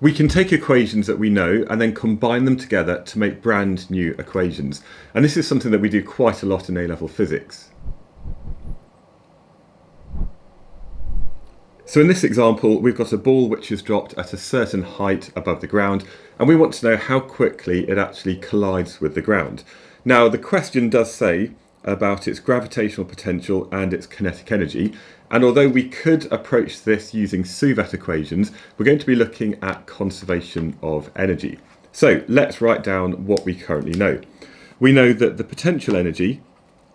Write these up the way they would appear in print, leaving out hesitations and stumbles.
We can take equations that we know and then combine them together to make brand new equations. And this is something that we do quite a lot in A-level physics. So in this example, we've got a ball which is dropped at a certain height above the ground, and we want to know how quickly it actually collides with the ground. Now, the question does say about its gravitational potential and its kinetic energy, and although we could approach this using Suvat equations, we're going to be looking at conservation of energy. So let's write down what we currently know. We know that the potential energy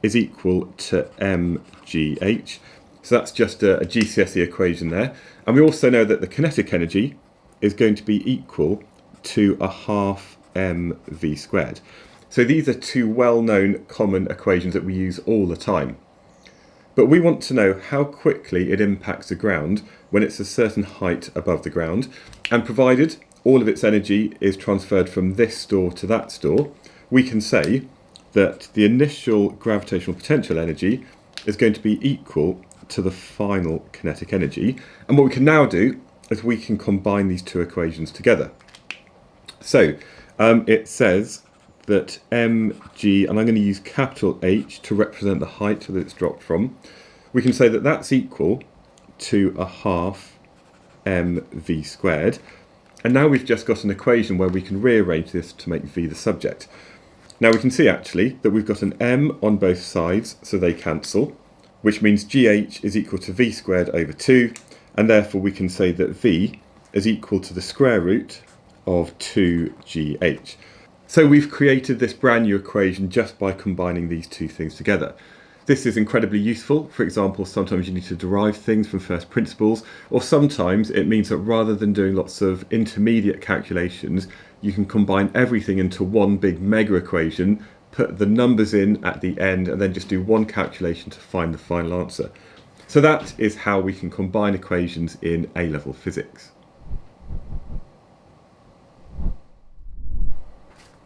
is equal to mgh. So that's just a GCSE equation there. And we also know that the kinetic energy is going to be equal to a half mv squared. So these are two well-known common equations that we use all the time. But we want to know how quickly it impacts the ground when it's a certain height above the ground. And provided all of its energy is transferred from this store to that store, we can say that the initial gravitational potential energy is going to be equal to the final kinetic energy. And what we can now do is we can combine these two equations together. So it says that mg, and I'm going to use capital H to represent the height that it's dropped from, we can say that that's equal to a half mv squared. And now we've just got an equation where we can rearrange this to make v the subject. Now we can see actually that we've got an m on both sides, so they cancel, which means gh is equal to v squared over 2, and therefore we can say that v is equal to the square root of 2gh. So we've created this brand new equation just by combining these two things together. This is incredibly useful. For example, sometimes you need to derive things from first principles, or sometimes it means that rather than doing lots of intermediate calculations, you can combine everything into one big mega equation, put the numbers in at the end, and then just do one calculation to find the final answer. So that is how we can combine equations in A-level physics.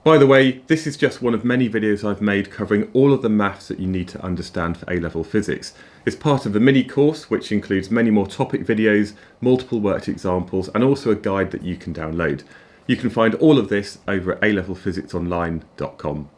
By the way, this is just one of many videos I've made covering all of the maths that you need to understand for A-level physics. It's part of a mini course which includes many more topic videos, multiple worked examples, and also a guide that you can download. You can find all of this over at alevelphysicsonline.com.